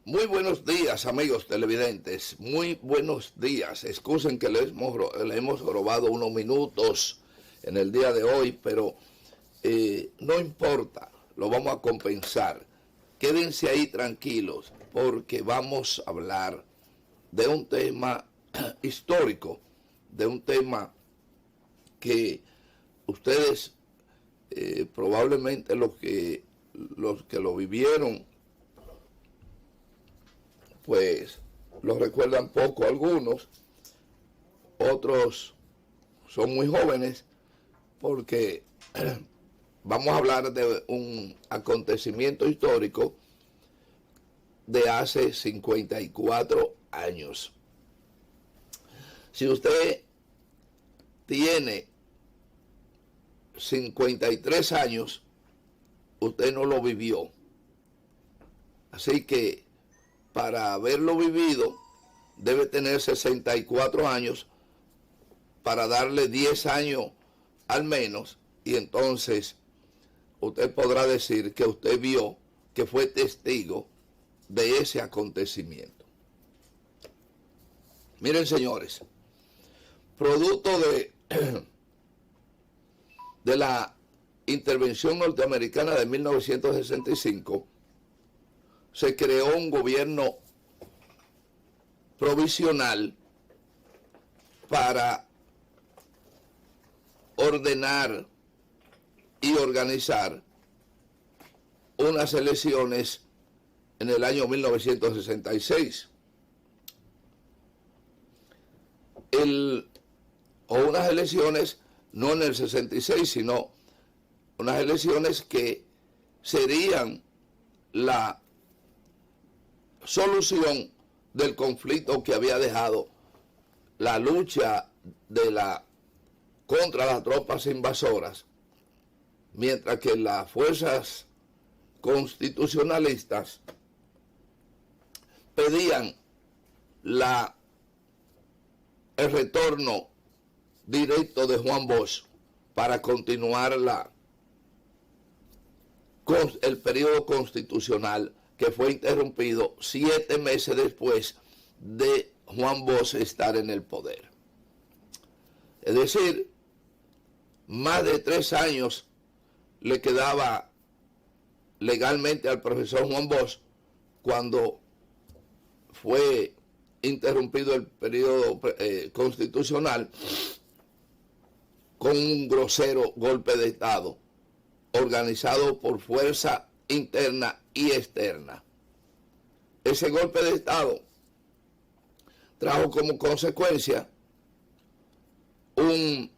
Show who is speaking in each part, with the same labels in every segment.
Speaker 1: Muy buenos días, amigos televidentes. Muy buenos días. Excusen que le hemos robado unos minutos en el día de hoy, pero no importa, lo vamos a compensar. Quédense ahí tranquilos, porque vamos a hablar de un tema histórico, de un tema que ustedes, probablemente los que lo vivieron, pues lo recuerdan poco algunos, otros son muy jóvenes, porque vamos a hablar de un acontecimiento histórico de hace 54 años. Si usted tiene 53 años, usted no lo vivió. Así que para haberlo vivido, debe tener 64 años para darle 10 años al menos, y entonces usted podrá decir que usted vio, que fue testigo de ese acontecimiento. Miren, señores, producto de la intervención norteamericana de 1965, se creó un gobierno provisional para ordenar y organizar unas elecciones en el año 1966. O unas elecciones no en el 66, sino unas elecciones que serían la solución del conflicto que había dejado la lucha contra las tropas invasoras, mientras que las fuerzas constitucionalistas pedían el retorno directo de Juan Bosch para continuar el periodo constitucional, que fue interrumpido 7 meses después de Juan Bosch estar en el poder. Es decir, más de 3 años le quedaba legalmente al profesor Juan Bosch cuando fue interrumpido el periodo constitucional con un grosero golpe de Estado organizado por fuerza interna y externa. Ese golpe de Estado trajo como consecuencia un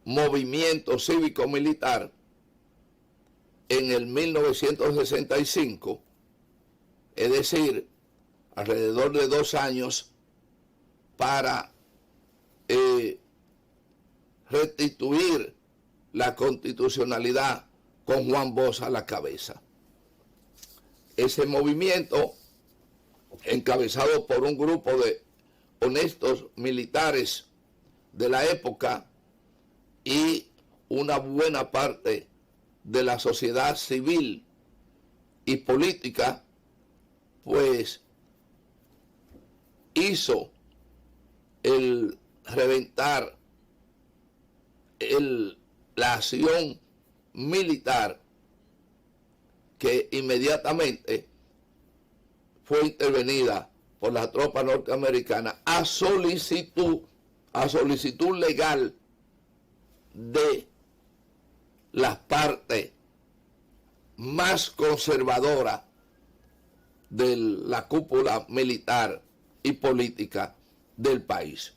Speaker 1: movimiento cívico-militar en el 1965, es decir, alrededor de 2 años, para restituir la constitucionalidad con Juan Bosch a la cabeza. Ese movimiento, encabezado por un grupo de honestos militares de la época y una buena parte de la sociedad civil y política, pues hizo el reventar la acción militar, que inmediatamente fue intervenida por la tropa norteamericana a solicitud legal de las partes más conservadoras de la cúpula militar y política del país.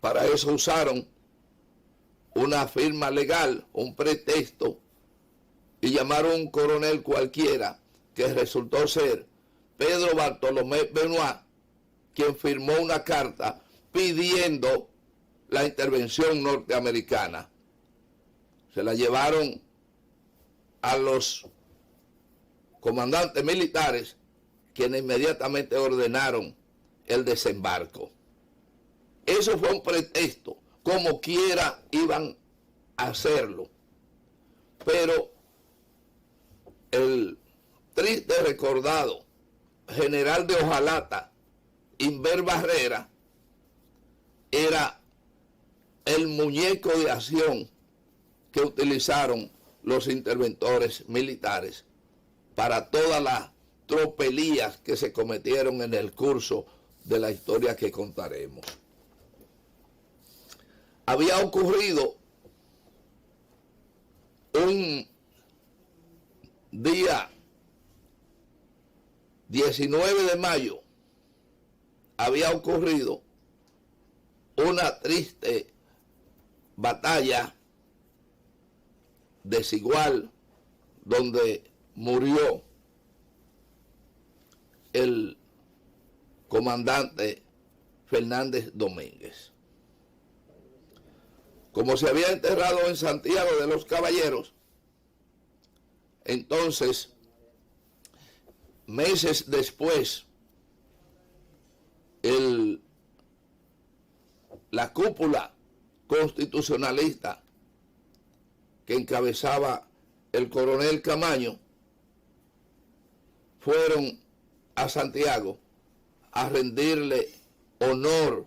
Speaker 1: Para eso usaron una firma legal, un pretexto, y llamaron a un coronel cualquiera, que resultó ser Pedro Bartolomé Benoit, quien firmó una carta pidiendo la intervención norteamericana. Se la llevaron a los comandantes militares, quienes inmediatamente ordenaron el desembarco. Eso fue un pretexto, como quiera iban a hacerlo. Pero el triste recordado general de hojalata, Inver Barrera, era el muñeco de acción que utilizaron los interventores militares para todas las tropelías que se cometieron en el curso de la historia que contaremos. Había ocurrido un día 19 de mayo, había ocurrido una triste batalla desigual donde murió el comandante Fernández Domínguez. Como se había enterrado en Santiago de los Caballeros, entonces, meses después, la cúpula constitucionalista que encabezaba el coronel Camaño fueron a Santiago a rendirle honor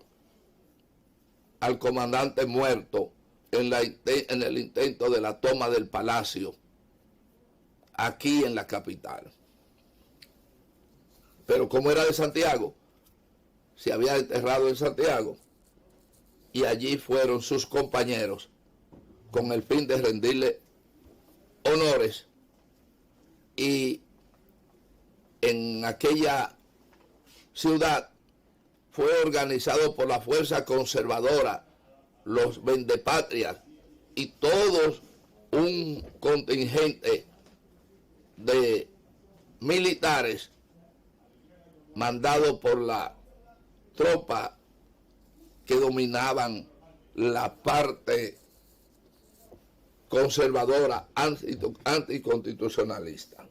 Speaker 1: al comandante muerto en el intento de la toma del Palacio aquí en la capital. Pero como era de Santiago, se había enterrado en Santiago y allí fueron sus compañeros con el fin de rendirle honores, y en aquella ciudad fue organizado por la fuerza conservadora, los vendepatrias y todos un contingente de militares mandado por la tropa que dominaban la parte conservadora anticonstitucionalista.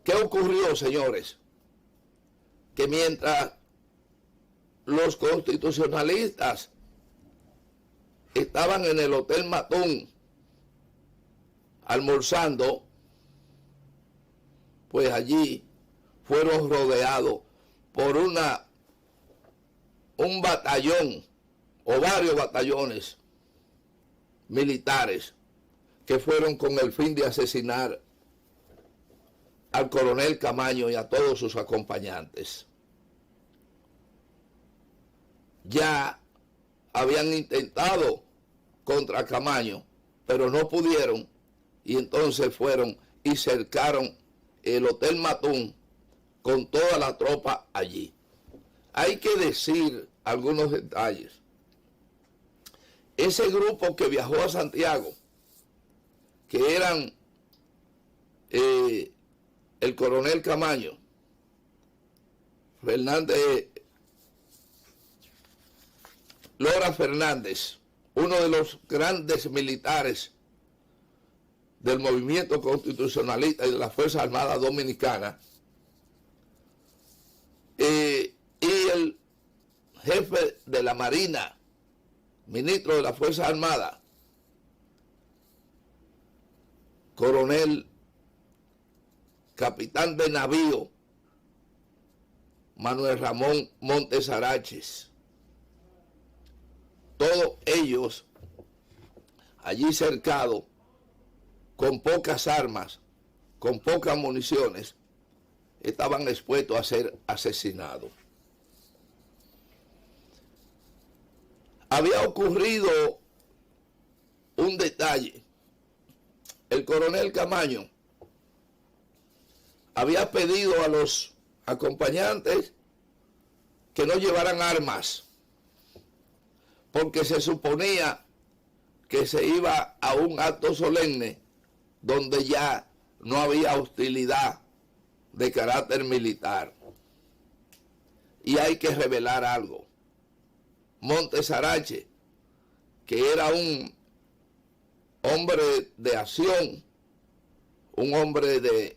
Speaker 1: ¿Qué ocurrió, señores? Que mientras los constitucionalistas estaban en el Hotel Matón almorzando, pues allí fueron rodeados por un batallón o varios batallones militares que fueron con el fin de asesinar al coronel Camaño y a todos sus acompañantes. Ya habían intentado contra Camaño, pero no pudieron, y entonces fueron y cercaron el Hotel Matón con toda la tropa allí. Hay que decir algunos detalles. Ese grupo que viajó a Santiago, que eran el coronel Camaño, Lora Fernández, uno de los grandes militares del movimiento constitucionalista y de la Fuerza Armada Dominicana, y el jefe de la Marina, ministro de la Fuerza Armada, coronel, capitán de navío, Manuel Ramón Montes Araches. Todos ellos allí cercados, con pocas armas, con pocas municiones, estaban expuestos a ser asesinados. Había ocurrido un detalle. El coronel Camaño había pedido a los acompañantes que no llevaran armas, porque se suponía que se iba a un acto solemne donde ya no había hostilidad de carácter militar. Y hay que revelar algo. Montes Arache, que era un hombre de acción, un hombre de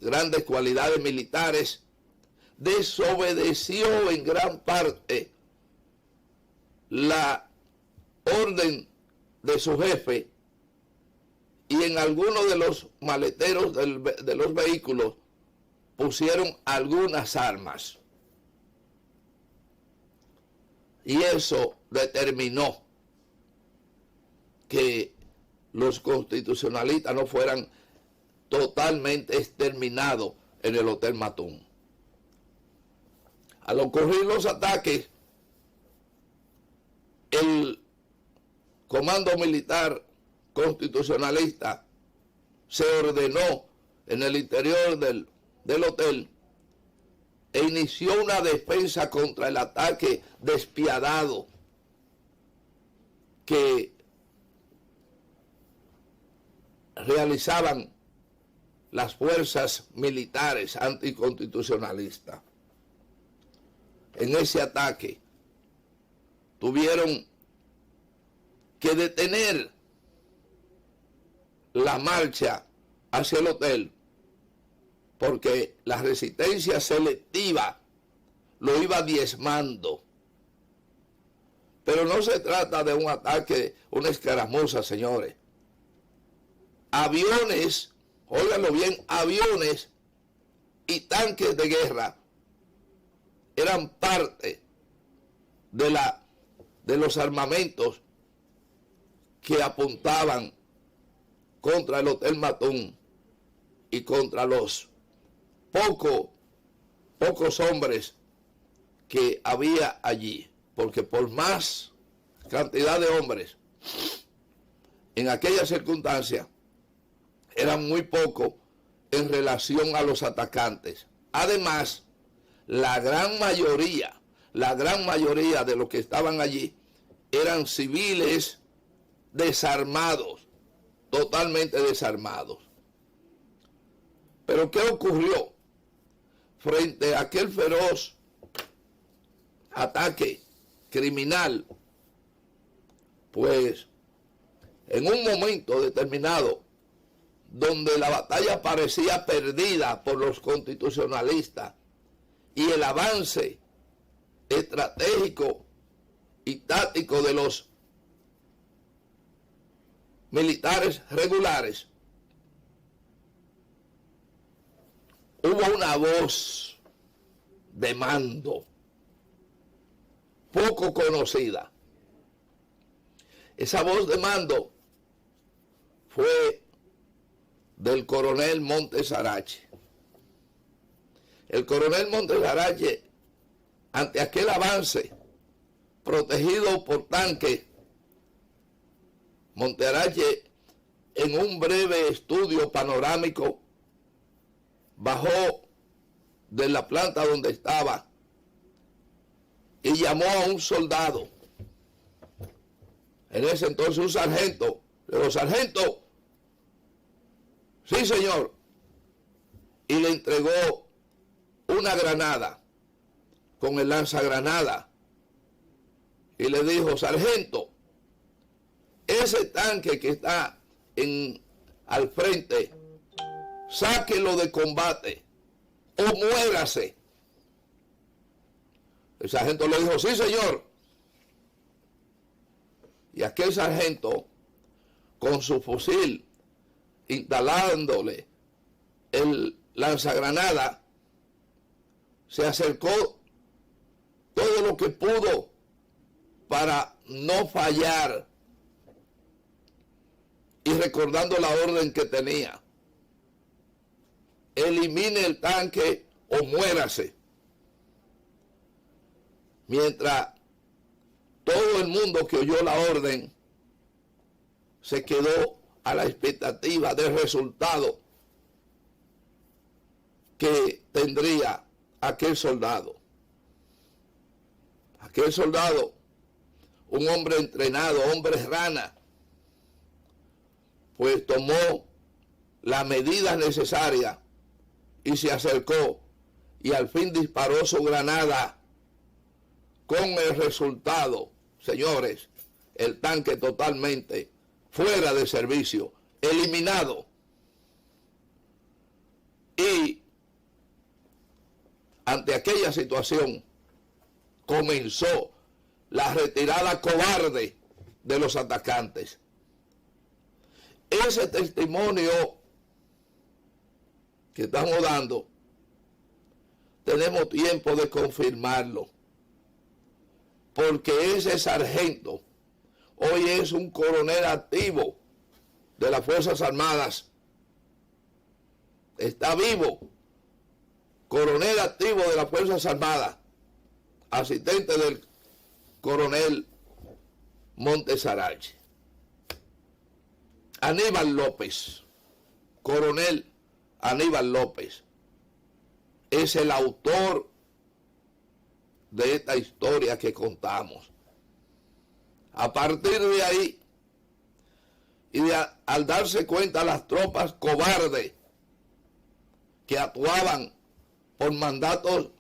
Speaker 1: grandes cualidades militares, desobedeció en gran parte la orden de su jefe, y en algunos de los maleteros de los vehículos pusieron algunas armas. Y eso determinó que los constitucionalistas no fueran totalmente exterminados en el Hotel Matún. Al ocurrir los ataques, el Comando Militar Constitucionalista se ordenó en el interior del hotel e inició una defensa contra el ataque despiadado que realizaban las fuerzas militares anticonstitucionalistas. En ese ataque tuvieron que detener la marcha hacia el hotel porque la resistencia selectiva lo iba diezmando. Pero no se trata de un ataque, una escaramuza, señores. Aviones, óiganlo bien, aviones y tanques de guerra eran parte de los armamentos que apuntaban contra el Hotel Matún y contra los pocos hombres que había allí, porque por más cantidad de hombres en aquellas circunstancias eran muy pocos en relación a los atacantes. Además, la gran mayoría de los que estaban allí eran civiles desarmados, totalmente desarmados. Pero ¿qué ocurrió frente a aquel feroz ataque criminal? Pues en un momento determinado, donde la batalla parecía perdida por los constitucionalistas y el avance estratégico y táctico de los militares regulares, hubo una voz de mando poco conocida. Esa voz de mando fue del coronel Montes Arache. El coronel Montes Arache, ante aquel avance, protegido por tanques, Montes Arache, en un breve estudio panorámico, bajó de la planta donde estaba y llamó a un soldado. En ese entonces un sargento. Le dijo: sargento, sí señor. Y le entregó una granada con el lanzagranada. Y le dijo: sargento, ese tanque que está al frente, sáquelo de combate o muérase. El sargento le dijo: sí señor. Y aquel sargento, con su fusil, instalándole el lanzagranada, se acercó todo lo que pudo para no fallar, y recordando la orden que tenía: elimine el tanque o muérase. Mientras todo el mundo que oyó la orden se quedó a la expectativa del resultado que tendría aquel soldado. Aquel soldado, un hombre entrenado, hombre rana, pues tomó las medidas necesarias y se acercó y al fin disparó su granada, con el resultado, señores, el tanque totalmente fuera de servicio, eliminado. Y ante aquella situación comenzó la retirada cobarde de los atacantes. Ese testimonio que estamos dando tenemos tiempo de confirmarlo, porque ese sargento hoy es un coronel activo de las Fuerzas Armadas. Está vivo, coronel activo de las Fuerzas Armadas, asistente del coronel Montes Arache. Aníbal López, coronel Aníbal López, es el autor de esta historia que contamos. A partir de ahí, al darse cuenta las tropas cobardes que actuaban por mandatos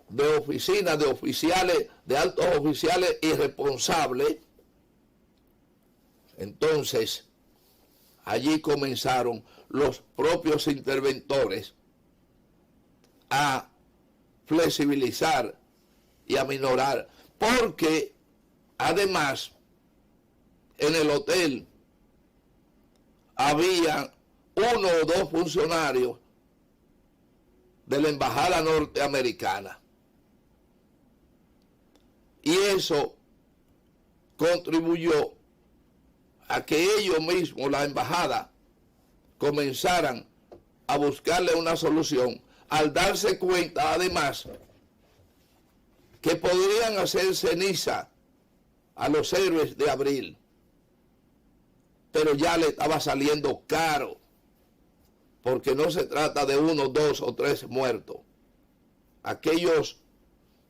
Speaker 1: de oficinas, de oficiales, de altos oficiales irresponsables, entonces allí comenzaron los propios interventores a flexibilizar y a minorar, porque además en el hotel había 1 o 2 funcionarios de la embajada norteamericana, y eso contribuyó a que ellos mismos, la embajada, comenzaran a buscarle una solución, al darse cuenta además que podrían hacer ceniza a los héroes de abril, pero ya le estaba saliendo caro, porque no se trata de 1, 2 o 3 muertos. Aquellos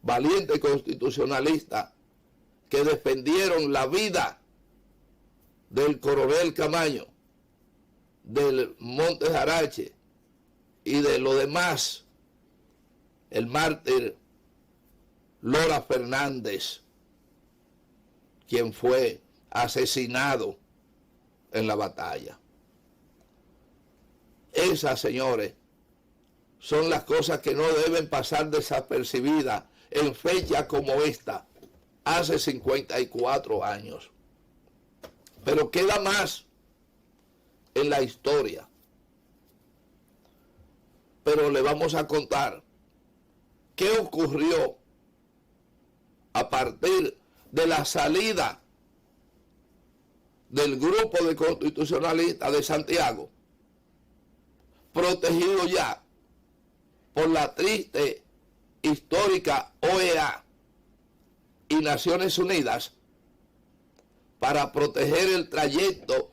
Speaker 1: valientes constitucionalistas que defendieron la vida del coronel Camaño, del Montes Arache y de lo demás, el mártir Lora Fernández, quien fue asesinado en la batalla. Esas, señores, son las cosas que no deben pasar desapercibidas en fecha como esta, hace 54 años. Pero queda más en la historia. Pero le vamos a contar qué ocurrió a partir de la salida del grupo de constitucionalistas de Santiago, protegido ya por la triste, histórica OEA y Naciones Unidas, para proteger el trayecto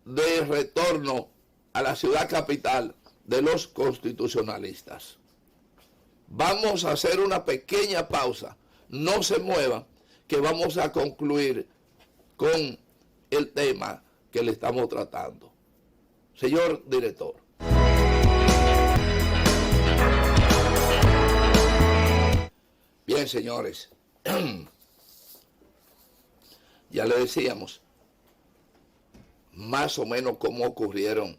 Speaker 1: de retorno a la ciudad capital de los constitucionalistas. Vamos a hacer una pequeña pausa. No se muevan, que vamos a concluir con el tema que le estamos tratando. Señor director. Bien, señores. Ya le decíamos más o menos cómo ocurrieron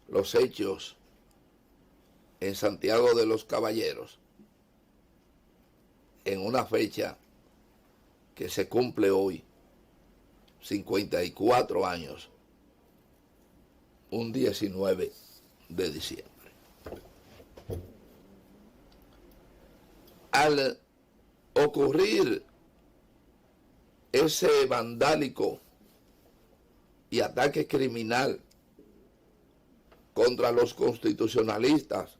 Speaker 1: los hechos en Santiago de los Caballeros, en una fecha que se cumple hoy, 54 años, un 19 de diciembre. Al ocurrir ese vandálico y ataque criminal contra los constitucionalistas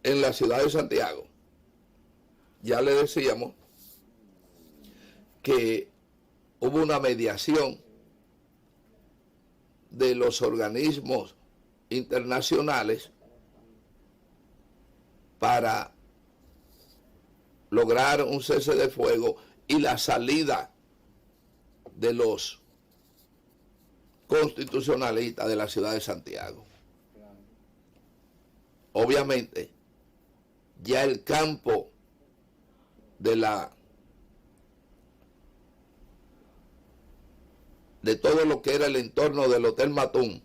Speaker 1: en la ciudad de Santiago, ya le decíamos que hubo una mediación de los organismos internacionales para lograr un cese de fuego y la salida de los constitucionalistas de la ciudad de Santiago. Obviamente, ya el campo de todo lo que era el entorno del Hotel Matún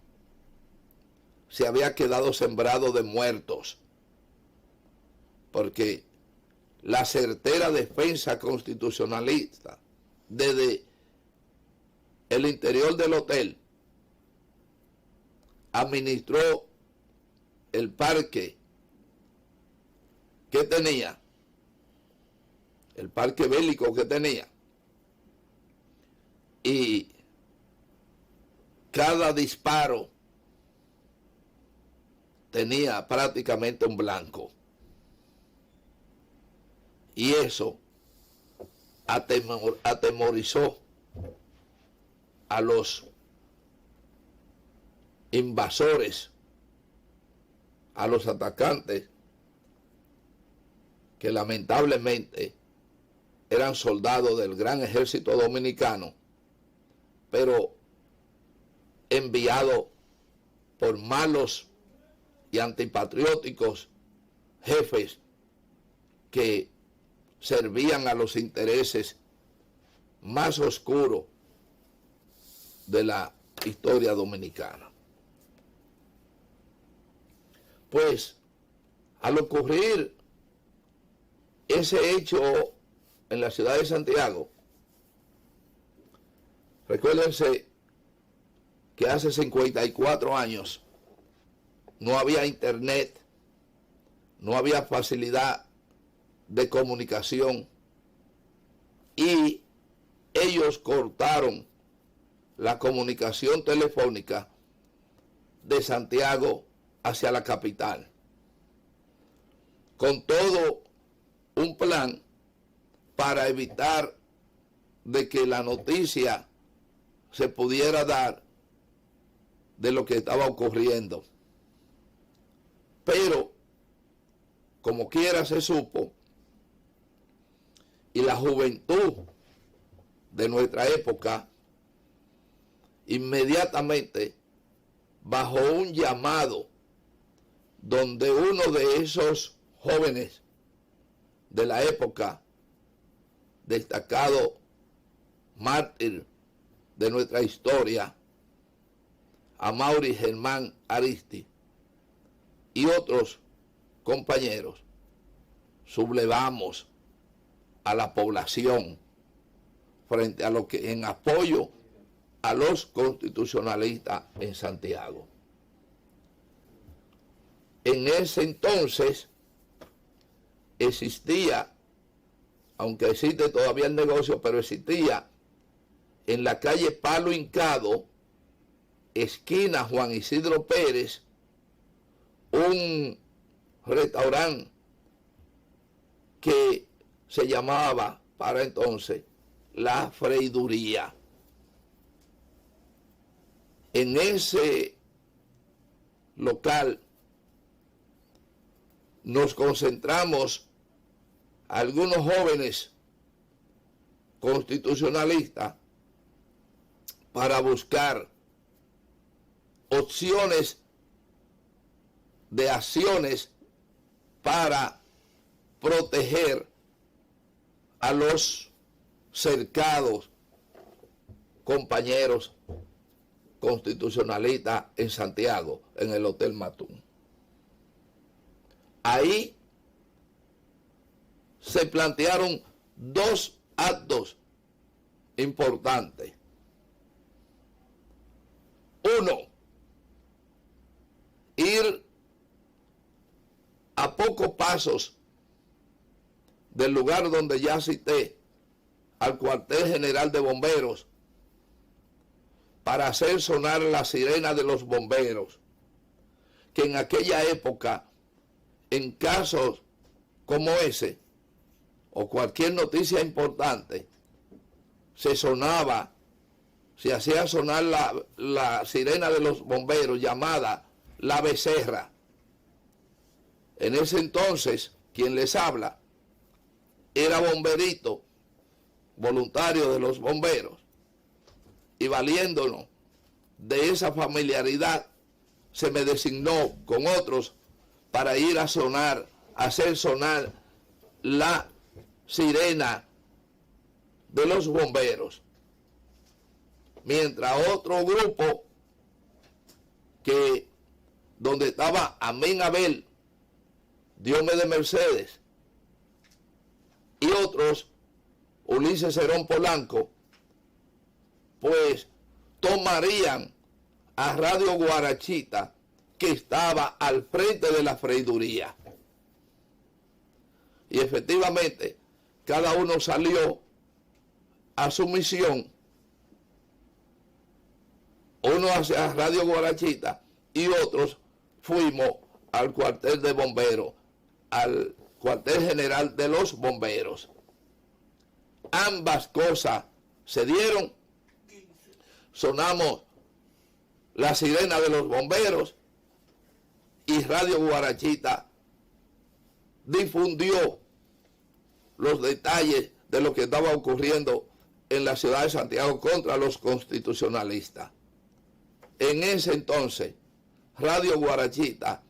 Speaker 1: se había quedado sembrado de muertos, porque la certera defensa constitucionalista desde el interior del hotel administró el parque que tenía, el parque bélico que tenía, y cada disparo tenía prácticamente un blanco. Y eso atemorizó a los invasores, a los atacantes, que lamentablemente eran soldados del gran ejército dominicano, pero enviados por malos y antipatrióticos jefes que servían a los intereses más oscuros de la historia dominicana. Pues, al ocurrir ese hecho en la ciudad de Santiago, recuérdense que hace 54 años no había internet, no había facilidad de comunicación, y ellos cortaron la comunicación telefónica de Santiago hacia la capital, con todo un plan para evitar de que la noticia se pudiera dar de lo que estaba ocurriendo. Pero, como quiera, se supo, y la juventud de nuestra época inmediatamente, bajo un llamado donde uno de esos jóvenes de la época, destacado mártir de nuestra historia, Amaury Germán Aristi, y otros compañeros, sublevamos a la población frente a lo que, en apoyo a los constitucionalistas en Santiago. En ese entonces existía, aunque existe todavía el negocio, pero existía en la calle Palo Hincado, esquina Juan Isidro Pérez, un restaurante que se llamaba para entonces La Freiduría. En ese local nos concentramos algunos jóvenes constitucionalistas para buscar opciones de acciones para proteger a los cercados compañeros constitucionalistas en Santiago, en el Hotel Matún. Ahí se plantearon dos actos importantes. Uno, ir a pocos pasos del lugar donde ya cité, al cuartel general de bomberos, para hacer sonar la sirena de los bomberos, que en aquella época, en casos como ese, o cualquier noticia importante, se hacía sonar la sirena de los bomberos, llamada La Becerra. En ese entonces, quien les habla era bomberito, voluntario de los bomberos, y valiéndonos de esa familiaridad, se me designó con otros para ir a hacer sonar la sirena de los bomberos, mientras otro grupo, donde estaba Amén Abel, Diomedes Mercedes, y otros, Ulises Cerón Polanco, pues tomarían a Radio Guarachita que estaba al frente de la freiduría. Y efectivamente, cada uno salió a su misión, uno hacia Radio Guarachita y otros fuimos al cuartel de bomberos, al cuartel general de los bomberos. Ambas cosas se dieron, sonamos la sirena de los bomberos y Radio Guarachita difundió los detalles de lo que estaba ocurriendo en la ciudad de Santiago contra los constitucionalistas. En ese entonces, Radio Guarachita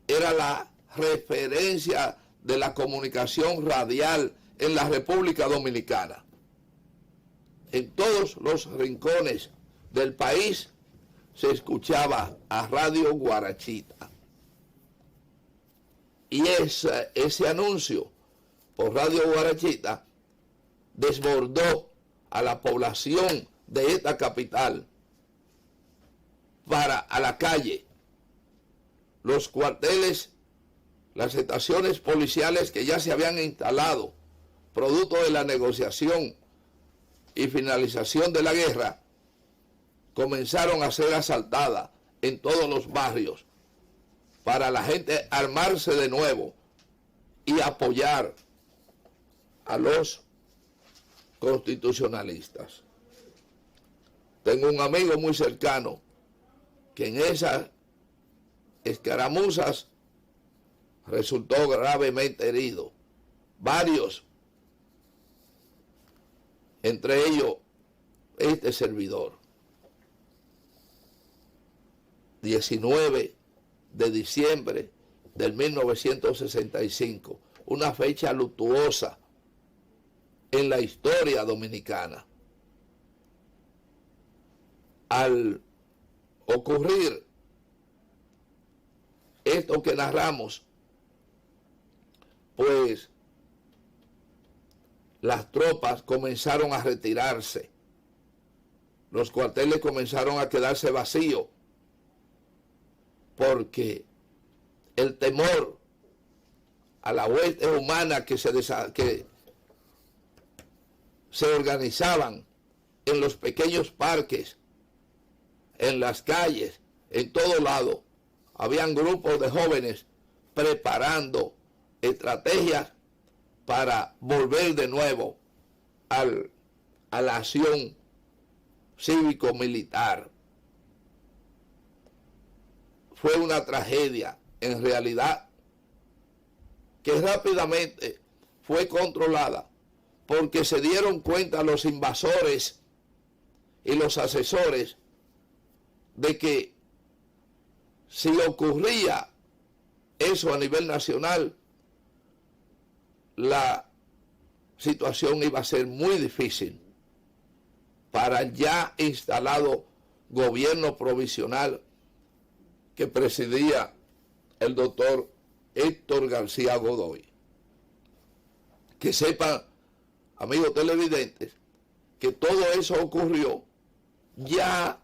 Speaker 1: era la referencia de la comunicación radial en la República Dominicana. En todos los rincones del país se escuchaba a Radio Guarachita. Y ese anuncio por Radio Guarachita desbordó a la población de esta capital para a la calle. Los cuarteles, las estaciones policiales que ya se habían instalado, producto de la negociación y finalización de la guerra, comenzaron a ser asaltadas en todos los barrios para la gente armarse de nuevo y apoyar a los constitucionalistas. Tengo un amigo muy cercano que en esas escaramuzas resultó gravemente herido. Varios, entre ellos este servidor. 19 de diciembre del 1965, una fecha luctuosa en la historia dominicana. Al ocurrir esto que narramos, pues las tropas comenzaron a retirarse, los cuarteles comenzaron a quedarse vacíos, porque el temor a la hueste humana que se organizaban en los pequeños parques, en las calles, en todo lado, habían grupos de jóvenes preparando estrategias para volver de nuevo a la acción cívico-militar. Fue una tragedia, en realidad, que rápidamente fue controlada porque se dieron cuenta los invasores y los asesores de que si ocurría eso a nivel nacional, la situación iba a ser muy difícil para el ya instalado gobierno provisional que presidía el doctor Héctor García Godoy. Que sepan, amigos televidentes, que todo eso ocurrió ya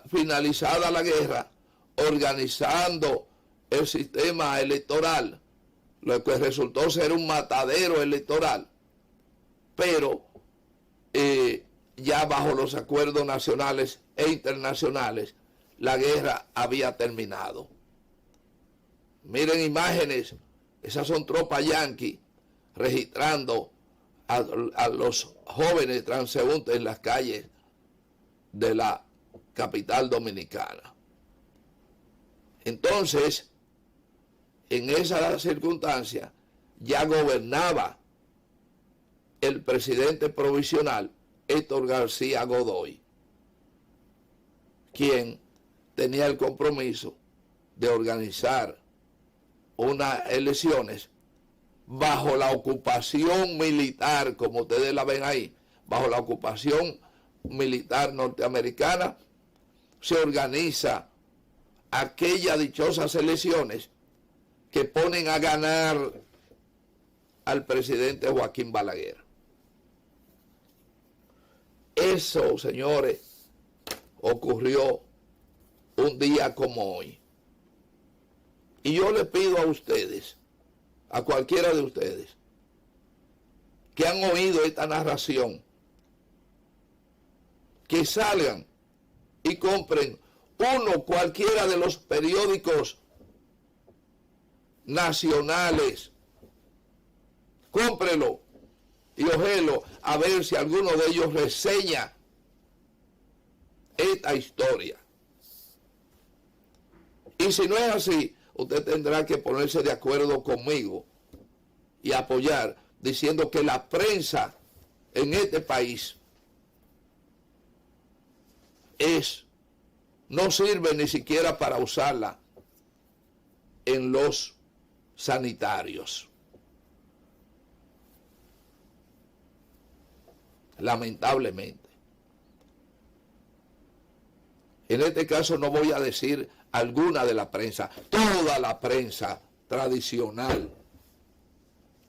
Speaker 1: finalizada la guerra, organizando el sistema electoral, lo que resultó ser un matadero electoral, pero ya bajo los acuerdos nacionales e internacionales, la guerra había terminado. Miren imágenes, esas son tropas yanquis registrando a los jóvenes transeúntes en las calles de la capital dominicana. Entonces, en esa circunstancia, ya gobernaba el presidente provisional Héctor García Godoy, quien tenía el compromiso de organizar unas elecciones bajo la ocupación militar, como ustedes la ven ahí, bajo la ocupación militar norteamericana, se organiza aquellas dichosas elecciones que ponen a ganar al presidente Joaquín Balaguer. Eso, señores, ocurrió un día como hoy. Y yo le pido a ustedes, a cualquiera de ustedes, que han oído esta narración, que salgan y compren cualquiera de los periódicos nacionales. Cómprelo y ojelo a ver si alguno de ellos reseña esta historia. Y si no es así, usted tendrá que ponerse de acuerdo conmigo y apoyar, diciendo que la prensa en este país no sirve ni siquiera para usarla en los sanitarios. Lamentablemente. En este caso no voy a decir alguna de la prensa, toda la prensa tradicional,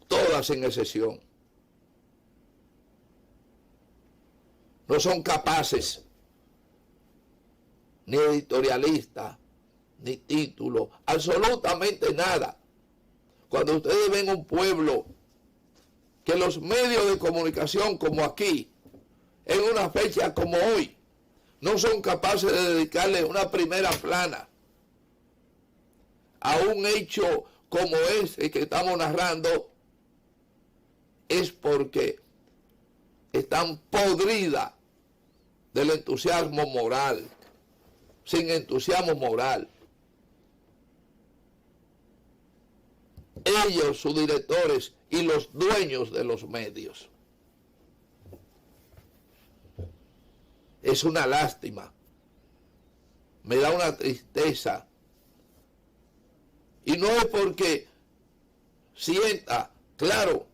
Speaker 1: todas sin excepción, no son capaces, ni editorialistas, ni títulos, absolutamente nada. Cuando ustedes ven un pueblo que los medios de comunicación como aquí, en una fecha como hoy, no son capaces de dedicarle una primera plana a un hecho como ese que estamos narrando, es porque están podridas del entusiasmo moral, sin entusiasmo moral. Ellos, sus directores y los dueños de los medios. Es una lástima. Me da una tristeza. Y no es porque sienta, claro,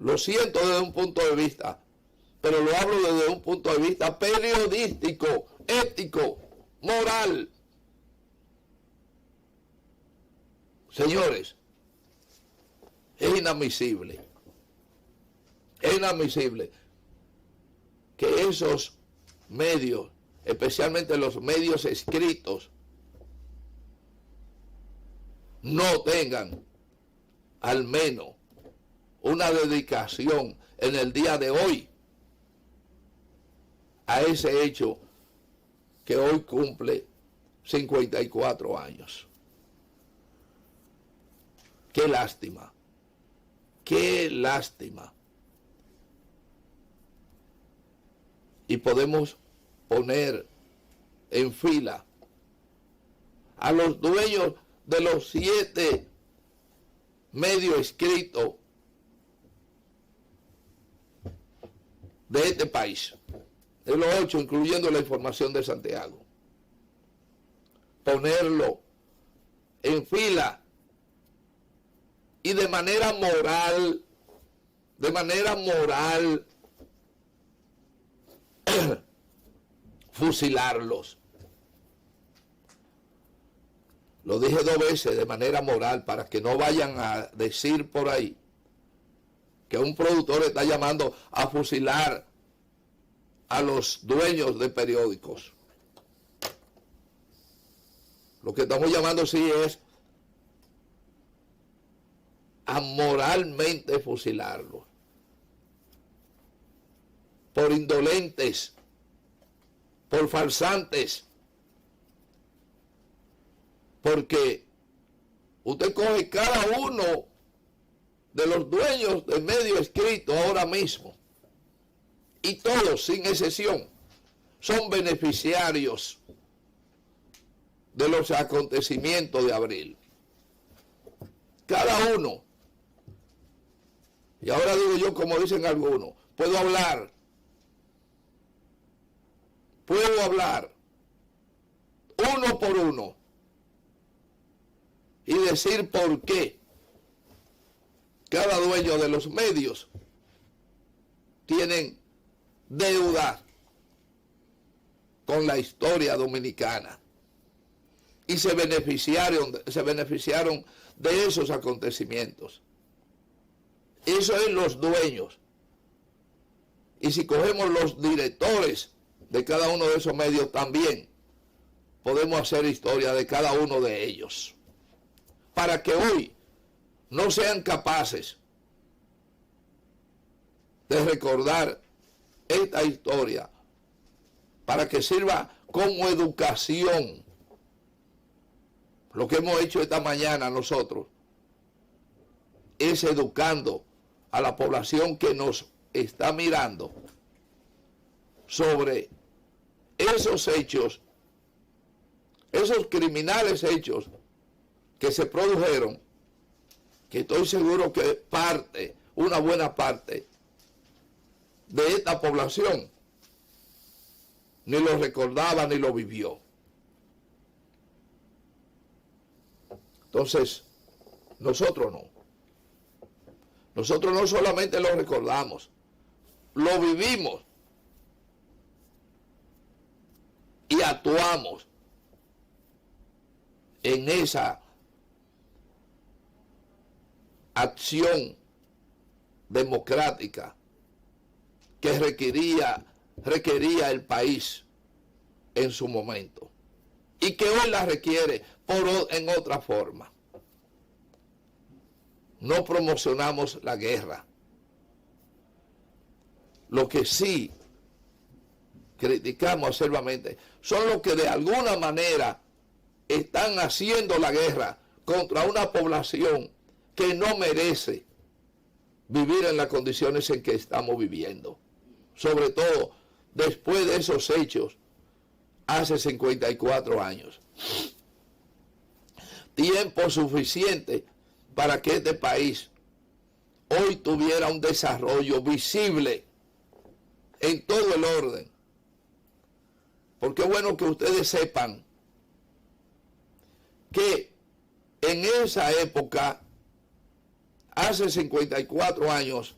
Speaker 1: lo siento desde un punto de vista, pero lo hablo desde un punto de vista periodístico, ético, moral. Señores, es inadmisible que esos medios, especialmente los medios escritos, no tengan al menos una dedicación en el día de hoy a ese hecho que hoy cumple 54 años. Qué lástima. Qué lástima. Y podemos poner en fila a los dueños de los 7 medios escritos de este país, de los 8, incluyendo la Información de Santiago. Ponerlo en fila y de manera moral, fusilarlos. Lo dije 2 veces, de manera moral, para que no vayan a decir por ahí que un productor está llamando a fusilar a los dueños de periódicos. Lo que estamos llamando sí es a moralmente fusilarlos por indolentes, por farsantes, porque usted coge cada uno de los dueños del medio escrito ahora mismo y todos sin excepción son beneficiarios de los acontecimientos de abril, cada uno. Y ahora digo yo, como dicen algunos, puedo hablar uno por uno y decir por qué cada dueño de los medios tienen deuda con la historia dominicana y se beneficiaron de esos acontecimientos. Eso es los dueños. Y si cogemos los directores de cada uno de esos medios también, podemos hacer historia de cada uno de ellos. para que hoy no sean capaces de recordar esta historia, para que sirva como educación. Lo que hemos hecho esta mañana nosotros es educando a la población que nos está mirando sobre esos hechos, esos criminales hechos que se produjeron, que estoy seguro que una buena parte de esta población ni lo recordaba ni lo vivió. Entonces, nosotros no. Nosotros no solamente lo recordamos, lo vivimos y actuamos en esa acción democrática que requería el país en su momento y que hoy la requiere en otra forma. No promocionamos la guerra. Lo que sí criticamos acerbamente son los que de alguna manera están haciendo la guerra contra una población que no merece vivir en las condiciones en que estamos viviendo. Sobre todo después de esos hechos hace 54 años. Tiempo suficiente para que este país hoy tuviera un desarrollo visible en todo el orden. Porque es bueno que ustedes sepan que en esa época, hace 54 años,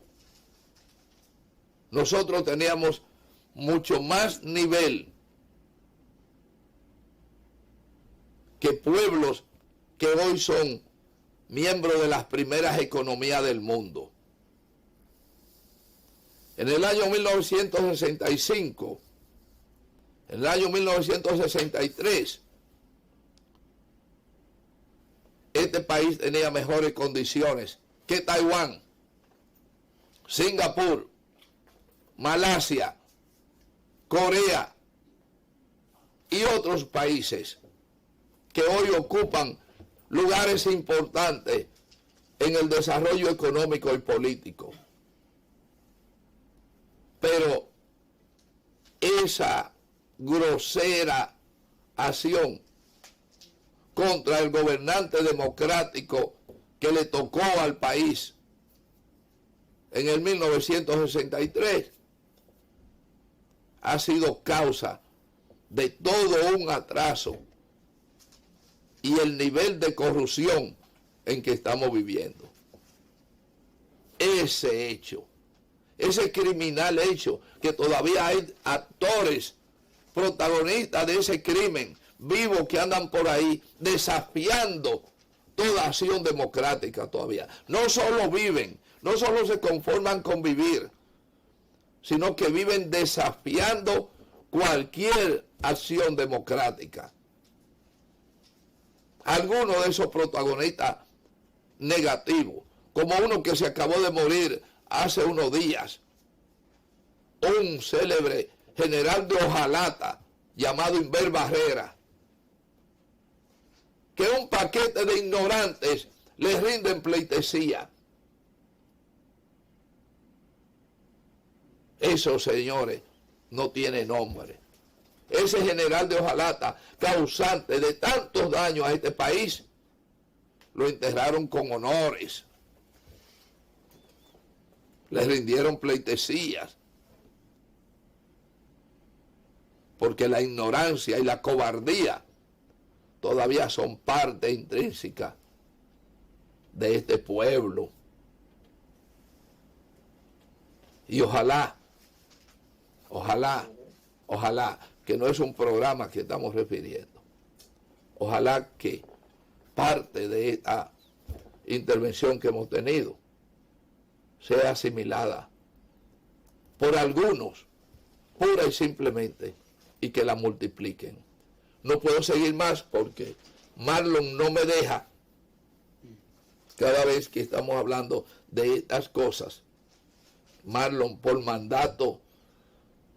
Speaker 1: nosotros teníamos mucho más nivel que pueblos que hoy son miembros de las primeras economías del mundo. En el año 1965, en el año 1963, este país tenía mejores condiciones que Taiwán, Singapur, Malasia, Corea y otros países que hoy ocupan lugares importantes en el desarrollo económico y político. Pero esa grosera acción contra el gobernante democrático que le tocó al país en el 1963 ha sido causa de todo un atraso y el nivel de corrupción en que estamos viviendo. Ese hecho, ese criminal hecho, que todavía hay actores protagonistas de ese crimen vivos que andan por ahí desafiando toda acción democrática todavía. No solo viven, no solo se conforman con vivir, sino que viven desafiando cualquier acción democrática. Algunos de esos protagonistas negativos, como uno que se acabó de morir hace unos días, un célebre general de hojalata llamado Inver Barrera, que un paquete de ignorantes les rinden pleitesía. Eso, señores, no tiene nombre. Ese general de hojalata, causante de tantos daños a este país, lo enterraron con honores. Le rindieron pleitesías. Porque la ignorancia y la cobardía todavía son parte intrínseca de este pueblo. Y ojalá que no es un programa que estamos refiriendo. Ojalá que parte de esta intervención que hemos tenido sea asimilada por algunos, pura y simplemente, y que la multipliquen. No puedo seguir más porque Marlon no me deja cada vez que estamos hablando de estas cosas. Marlon, por mandato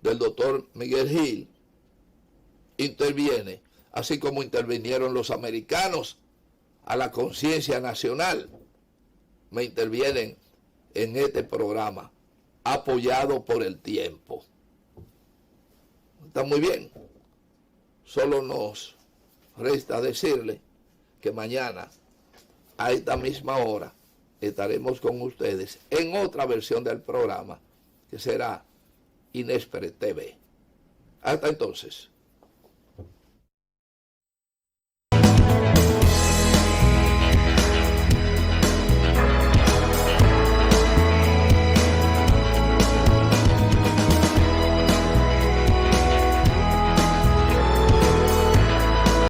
Speaker 1: del doctor Miguel Gil, interviene, así como intervinieron los americanos a la conciencia nacional, me intervienen en este programa, apoyado por el tiempo. Está muy bien. Solo nos resta decirle que mañana, a esta misma hora, estaremos con ustedes en otra versión del programa, que será Inespre TV. Hasta entonces.